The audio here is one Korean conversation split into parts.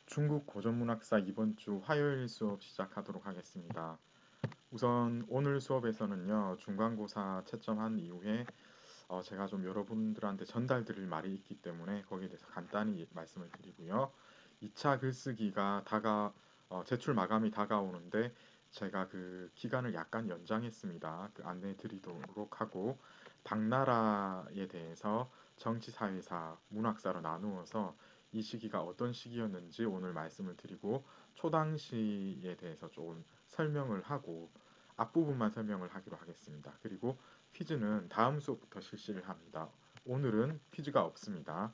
중국 고전문학사 이번 주 화요일 수업 시작하도록 하겠습니다. 우선 오늘 수업에서는요, 중간고사 채점한 이후에 제가 좀 여러분들한테 전달드릴 말이 있기 때문에 거기에 대해서 간단히 말씀을 드리고요. 2차 글쓰기가 제출 마감이 다가오는데 제가 그 기간을 약간 연장했습니다. 그 안내 드리도록 하고 당나라에 대해서 정치, 사회사, 문학사로 나누어서 이 시기가 어떤 시기였는지 오늘 말씀을 드리고 초당시에 대해서 조금 설명을 하고 앞부분만 설명을 하기로 하겠습니다. 그리고 퀴즈는 다음 수업부터 실시를 합니다. 오늘은 퀴즈가 없습니다.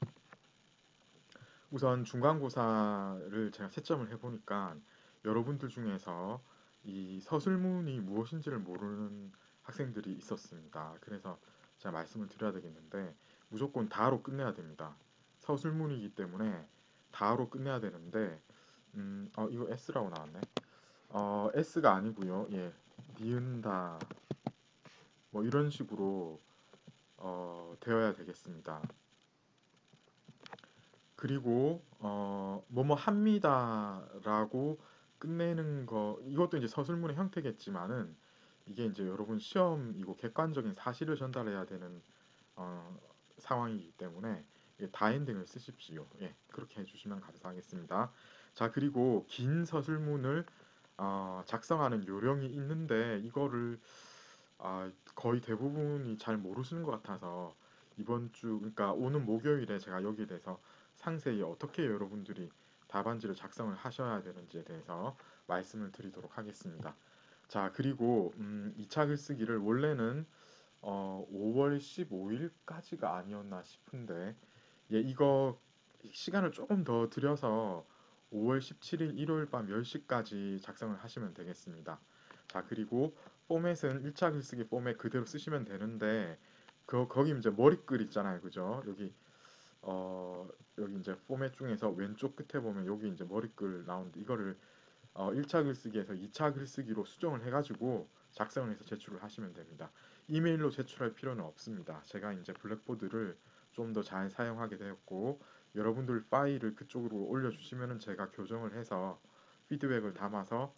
우선 중간고사를 제가 채점을 해보니까 여러분들 중에서 이 서술문이 무엇인지를 모르는 학생들이 있었습니다. 그래서 제가 말씀을 드려야 되겠는데 무조건 다로 끝내야 됩니다. 서술문이기 때문에 다로 끝내야 되는데 이거 S라고 나왔네. S가 아니고요. 예, 니은다 뭐 이런 식으로 되어야 되겠습니다. 그리고 뭐뭐 합니다라고 끝내는 거 이것도 이제 서술문의 형태겠지만은 이게 이제 여러분 시험이고 객관적인 사실을 전달해야 되는 어, 상황이기 때문에 다엔딩을 쓰십시오. 예, 그렇게 해주시면 감사하겠습니다. 자, 그리고 긴 서술문을 작성하는 요령이 있는데 이거를 거의 대부분이 잘 모르시는 것 같아서 이번 주 그러니까 오는 목요일에 제가 여기에 대해서 상세히 어떻게 여러분들이 답안지를 작성을 하셔야 되는지에 대해서 말씀을 드리도록 하겠습니다. 자, 그리고 2차 글쓰기를 원래는 5월 15일까지가 아니었나 싶은데 예, 이거 시간을 조금 더 들여서 5월 17일 일요일 밤 10시까지 작성을 하시면 되겠습니다. 자, 그리고 포맷은 1차 글쓰기 포맷 그대로 쓰시면 되는데 거기 이제 머리글 있잖아요. 그죠? 여기 이제 포맷 중에서 왼쪽 끝에 보면 여기 이제 머리글 나오는데 이거를 1차 글쓰기에서 2차 글쓰기로 수정을 해가지고 작성을 해서 제출을 하시면 됩니다. 이메일로 제출할 필요는 없습니다. 제가 이제 블랙보드를 좀 더 잘 사용하게 되었고 여러분들 파일을 그쪽으로 올려주시면은 제가 교정을 해서 피드백을 담아서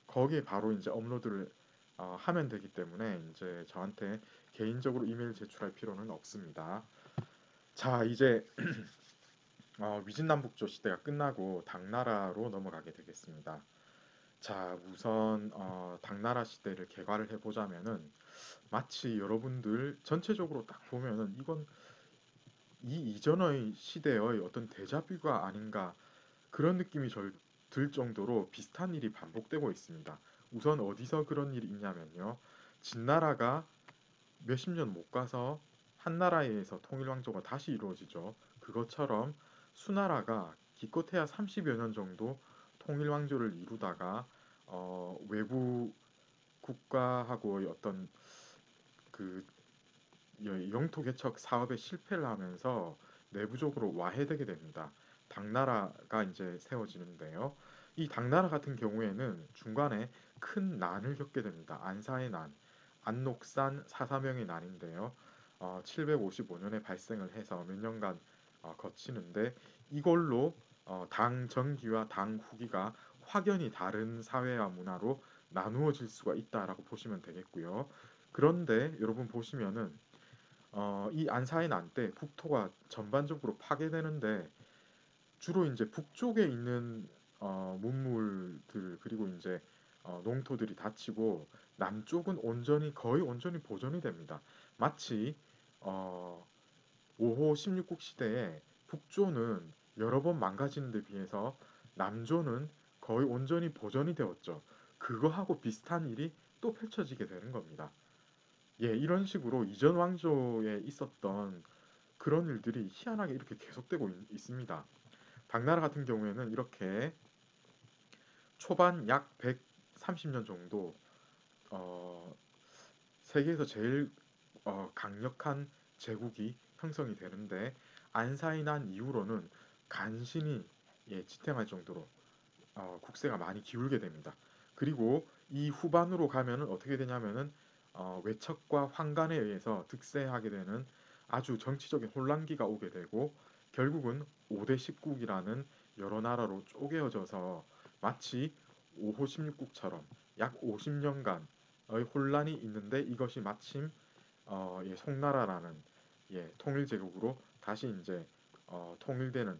거기에 바로 이제 업로드를 하면 되기 때문에 이제 저한테 개인적으로 이메일 제출할 필요는 없습니다. 자, 이제 위진남북조 시대가 끝나고 당나라로 넘어가게 되겠습니다. 자, 우선 당나라 시대를 개괄을 해보자면은 마치 여러분들 전체적으로 딱 보면은 이건 이 이전의 시대의 어떤 데자뷰가 아닌가 그런 느낌이 들 정도로 비슷한 일이 반복되고 있습니다. 우선 어디서 그런 일이 있냐면요. 진나라가 몇십 년 못 가서 한나라에 의해서 통일왕조가 다시 이루어지죠. 그것처럼 수나라가 기껏해야 30여 년 정도 통일왕조를 이루다가 외부 국가하고의 어떤 그 영토 개척 사업에 실패를 하면서 내부적으로 와해되게 됩니다. 당나라가 이제 세워지는데요. 이 당나라 같은 경우에는 중간에 큰 난을 겪게 됩니다. 안사의 난, 안녹산 사사명의 난인데요. 755년에 발생을 해서 몇 년간 거치는데 이걸로 당 전기와 당 후기가 확연히 다른 사회와 문화로 나누어질 수가 있다라고 보시면 되겠고요. 그런데 여러분 보시면은 이 안사의 난 때 국토가 전반적으로 파괴되는데 주로 이제 북쪽에 있는 문물들 그리고 이제 농토들이 닫히고 남쪽은 거의 온전히 보존이 됩니다. 마치 어, 5호 16국 시대에 북조는 여러 번 망가지는 데 비해서 남조는 거의 온전히 보존이 되었죠. 그거하고 비슷한 일이 또 펼쳐지게 되는 겁니다. 예, 이런 식으로 이전 왕조에 있었던 그런 일들이 희한하게 이렇게 계속되고 있습니다. 당나라 같은 경우에는 이렇게 초반 약 130년 정도 어, 세계에서 제일 강력한 제국이 형성이 되는데 안사이 난 이후로는 간신히 지탱할 정도로 국세가 많이 기울게 됩니다. 그리고 이 후반으로 가면은 어떻게 되냐면은 외척과 황간에 의해서 득세하게 되는 아주 정치적인 혼란기가 오게 되고 결국은 5대 10국이라는 여러 나라로 쪼개어져서 마치 5호 16국처럼 약 50년간의 혼란이 있는데 이것이 마침 송나라라는 통일제국으로 다시 이제 통일되는,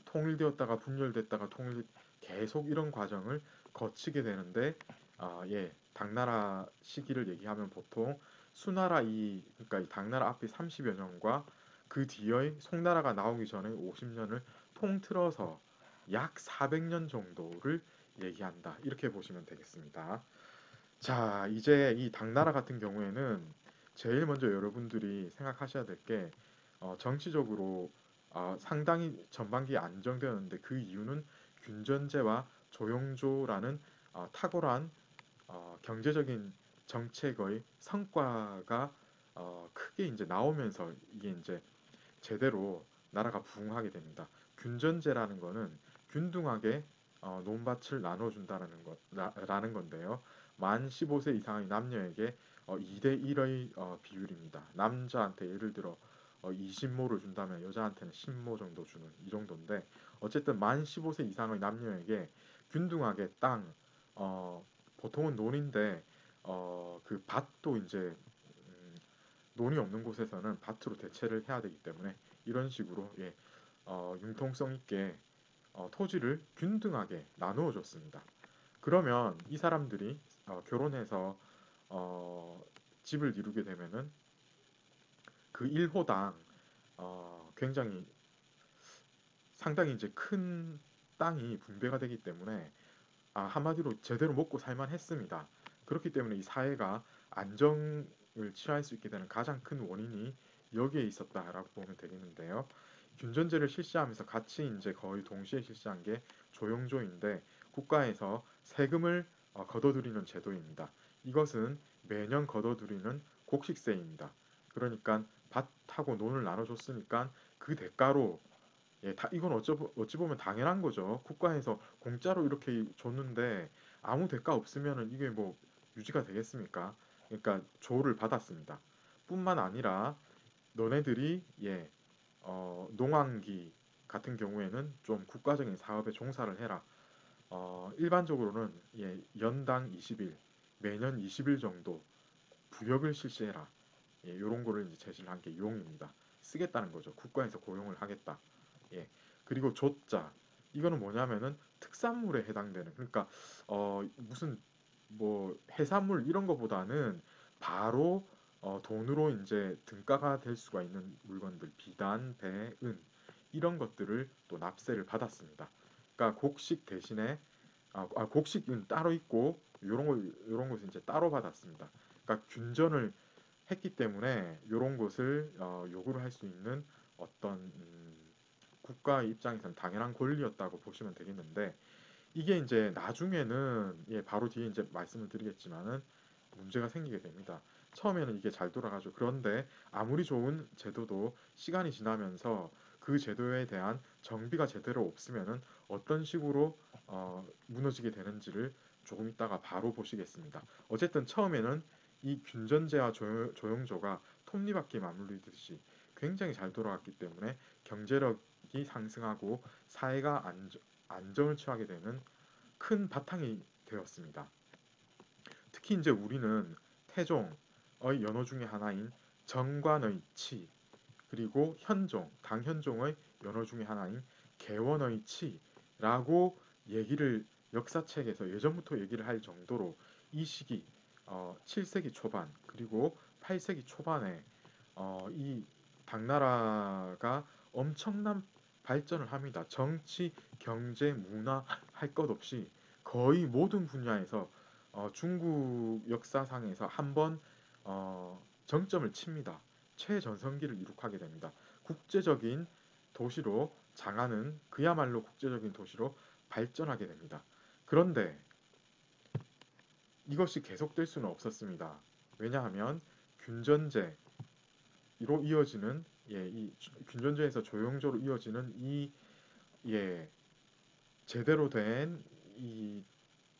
통일되었다가 분열됐다가 통일, 계속 이런 과정을 거치게 되는데, 당나라 시기를 얘기하면 보통 수나라, 그러니까 이 당나라 앞에 30여 년과 그 뒤의 송나라가 나오기 전에 50년을 통틀어서 약 400년 정도를 얘기한다. 이렇게 보시면 되겠습니다. 자, 이제 이 당나라 같은 경우에는 제일 먼저 여러분들이 생각하셔야 될 게, 정치적으로 상당히 전반기에 안정되었는데 그 이유는 균전제와 조영조라는 탁월한 경제적인 정책의 성과가 크게 이제 나오면서 이게 이제 제대로 나라가 부흥하게 됩니다. 균전제라는 거는 균등하게 논밭을 나눠준다라는 라는 건데요. 만 15세 이상의 남녀에게 2대 1의 비율입니다. 남자한테 예를 들어 20모를 준다면 여자한테는 10모 정도 주는 이 정도인데, 어쨌든 만 15세 이상의 남녀에게 균등하게 땅, 어, 보통은 논인데 그 밭도 이제 논이 없는 곳에서는 밭으로 대체를 해야 되기 때문에 이런 식으로 융통성 있게 토지를 균등하게 나누어 줬습니다. 그러면 이 사람들이 결혼해서 어, 집을 이루게 되면은 그 1호당 굉장히 상당히 이제 큰 땅이 분배가 되기 때문에 한마디로 제대로 먹고 살만 했습니다. 그렇기 때문에 이 사회가 안정을 취할 수 있게 되는 가장 큰 원인이 여기에 있었다라고 보면 되겠는데요. 균전제를 실시하면서 같이 이제 거의 동시에 실시한 게 조영조인데, 국가에서 세금을 걷어들이는 제도입니다. 이것은 매년 걷어들이는 곡식세입니다. 그러니까 밭하고 논을 나눠줬으니까 그 대가로, 이건 어찌 보면 당연한 거죠. 국가에서 공짜로 이렇게 줬는데 아무 대가 없으면은 이게 뭐 유지가 되겠습니까? 그러니까 조를 받았습니다. 뿐만 아니라 너네들이 농한기 같은 경우에는 좀 국가적인 사업에 종사를 해라. 일반적으로는 연당 20일, 매년 20일 정도 부역을 실시해라. 이런 거를 이제 제시를 한 게 용입니다. 쓰겠다는 거죠. 국가에서 고용을 하겠다. 예. 그리고 조자. 이거는 뭐냐면은 특산물에 해당되는, 그러니까 무슨 뭐 해산물 이런 거보다는 바로 돈으로 이제 등가가 될 수가 있는 물건들, 비단, 배, 은, 이런 것들을 또 납세를 받았습니다. 그러니까 곡식 대신에 곡식은 따로 있고 요런 것은 이제 따로 받았습니다. 그러니까 균전을 했기 때문에 이런 것을 요구를 할 수 있는 어떤 국가의 입장에서는 당연한 권리였다고 보시면 되겠는데, 이게 이제 나중에는 바로 뒤에 이제 말씀을 드리겠지만은 문제가 생기게 됩니다. 처음에는 이게 잘 돌아가죠. 그런데 아무리 좋은 제도도 시간이 지나면서 그 제도에 대한 정비가 제대로 없으면은 어떤 식으로 무너지게 되는지를 조금 이따가 바로 보시겠습니다. 어쨌든 처음에는 이 균전제와 조영조가 톱니바퀴에 맞물리듯이 굉장히 잘 돌아갔기 때문에 경제력이 상승하고 사회가 안정을 취하게 되는 큰 바탕이 되었습니다. 특히 이제 우리는 태종의 연호 중의 하나인 정관의 치, 그리고 현종, 당현종의 연호 중의 하나인 개원의 치라고 얘기를 역사책에서 예전부터 얘기를 할 정도로 이 시기 7세기 초반 그리고 8세기 초반에 이 당나라가 엄청난 발전을 합니다. 정치, 경제, 문화 할 것 없이 거의 모든 분야에서 중국 역사상에서 한번 정점을 칩니다. 최전성기를 이룩하게 됩니다. 국제적인 도시로, 장안은 그야말로 국제적인 도시로 발전하게 됩니다. 그런데 이것이 계속될 수는 없었습니다. 왜냐하면 균전제로 이어지는 이 균전제에서 조영조로 이어지는 이 제대로 된 이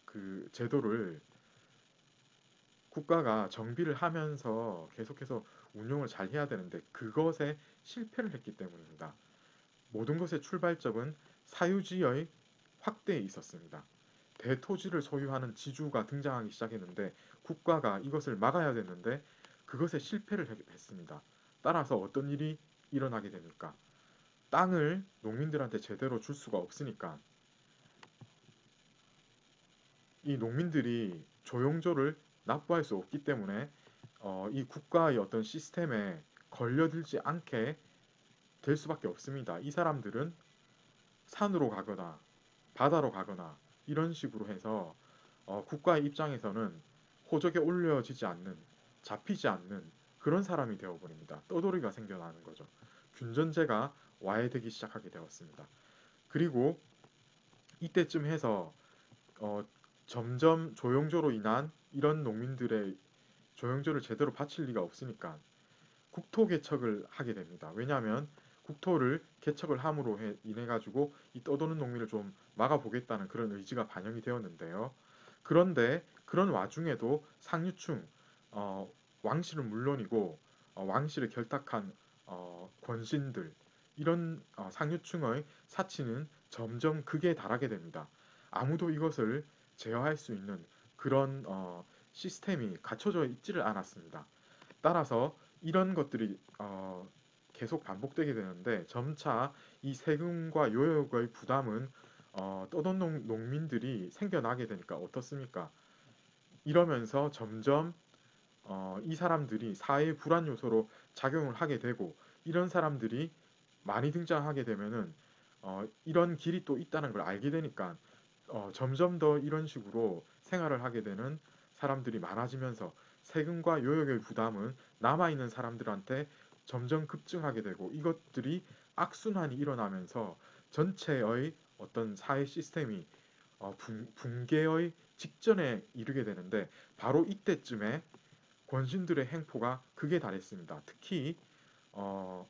그 제도를 국가가 정비를 하면서 계속해서 운영을 잘 해야 되는데 그것에 실패를 했기 때문입니다. 모든 것의 출발점은 사유지의 확대에 있었습니다. 대토지를 소유하는 지주가 등장하기 시작했는데 국가가 이것을 막아야 됐는데 그것에 실패를 했습니다. 따라서 어떤 일이 일어나게 됩니까? 땅을 농민들한테 제대로 줄 수가 없으니까 이 농민들이 조용조를 납부할 수 없기 때문에 이 국가의 어떤 시스템에 걸려들지 않게 될 수밖에 없습니다. 이 사람들은 산으로 가거나 바다로 가거나 이런 식으로 해서 국가의 입장에서는 호적에 올려지지 않는, 잡히지 않는 그런 사람이 되어버립니다. 떠돌이가 생겨나는 거죠. 균전제가 와해되기 시작하게 되었습니다. 그리고 이때쯤 해서 어, 점점 조용조로 인한 이런 농민들의 조용조를 제대로 바칠 리가 없으니까 국토 개척을 하게 됩니다. 왜냐하면 국토를 개척을 함으로 인해 가지고 이 떠도는 농민을 좀 막아보겠다는 그런 의지가 반영이 되었는데요. 그런데 그런 와중에도 상류층 왕실은 물론이고 왕실을 결탁한 권신들 이런 상류층의 사치는 점점 극에 달하게 됩니다. 아무도 이것을 제어할 수 있는 그런 시스템이 갖춰져 있지를 않았습니다. 따라서 이런 것들이 계속 반복되게 되는데 점차 이 세금과 요역의 부담은 떠돈 농민들이 생겨나게 되니까 어떻습니까? 이러면서 점점 이 사람들이 사회 불안 요소로 작용을 하게 되고 이런 사람들이 많이 등장하게 되면은 이런 길이 또 있다는 걸 알게 되니까 점점 더 이런 식으로 생활을 하게 되는 사람들이 많아지면서 세금과 요역의 부담은 남아있는 사람들한테 점점 급증하게 되고 이것들이 악순환이 일어나면서 전체의 어떤 사회 시스템이 붕괴의 직전에 이르게 되는데 바로 이때쯤에 권신들의 행포가 극에 달했습니다. 특히 어,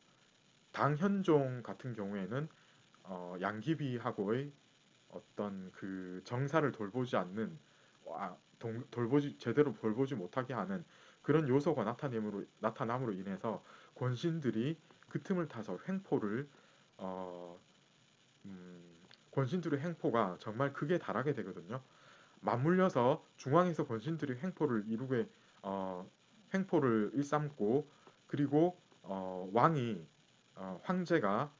당현종 같은 경우에는 양귀비하고의 어떤 그 정사를 돌보지 않는 돌보지 제대로 돌보지 못하게 하는 그런 요소가 나타남으로 인해서 권신들이 그 틈을 타서 횡포를 어, 음, 권신들의 횡포가 정말 극에 달하게 되거든요. 맞물려서 중앙에서 권신들이 어, 횡포를 일삼고 그리고 왕이 황제가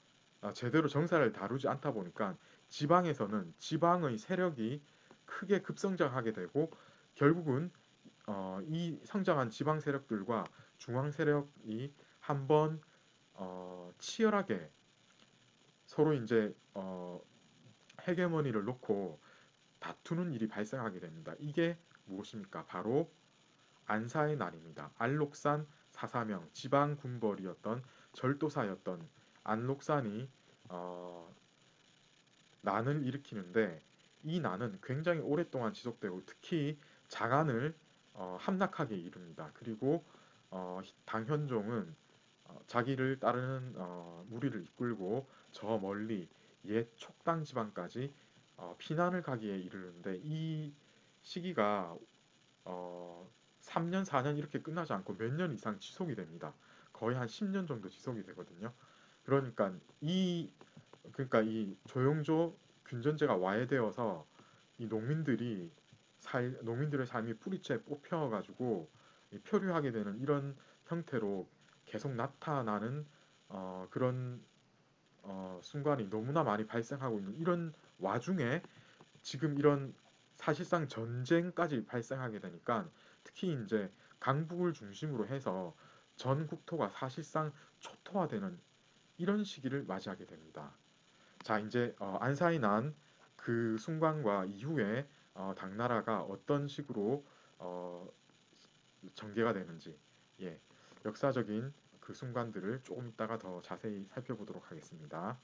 제대로 정사를 다루지 않다 보니까 지방에서는 지방의 세력이 크게 급성장하게 되고 결국은 이 성장한 지방 세력들과 중앙 세력이 한번 치열하게 서로 이제 헤게모니를 놓고 다투는 일이 발생하게 됩니다. 이게 무엇입니까? 바로 안사의 날입니다. 안록산 사사명 지방 군벌이었던 절도사였던 안록산이 어, 난을 일으키는데 이 난은 굉장히 오랫동안 지속되고 특히 장안을 함락하게 이릅니다. 그리고 당현종은 자기를 따르는 무리를 이끌고 저 멀리 옛 촉당 지방까지 피난을 가기에 이르는데 이 시기가 어, 3년, 4년 이렇게 끝나지 않고 몇 년 이상 지속이 됩니다. 거의 한 10년 정도 지속이 되거든요. 그러니까 이 조용조 균전제가 와해되어서 이 농민들의 삶이 뿌리째 뽑혀가지고 표류하게 되는 이런 형태로 계속 나타나는 그런 순간이 너무나 많이 발생하고 있는 이런 와중에 지금 이런 사실상 전쟁까지 발생하게 되니까 특히 이제 강북을 중심으로 해서 전 국토가 사실상 초토화되는 이런 시기를 맞이하게 됩니다. 자, 이제 안사이 난 그 순간과 이후에 당나라가 어떤 식으로 어, 전개가 되는지, 예, 역사적인 그 순간들을 조금 이따가 더 자세히 살펴보도록 하겠습니다.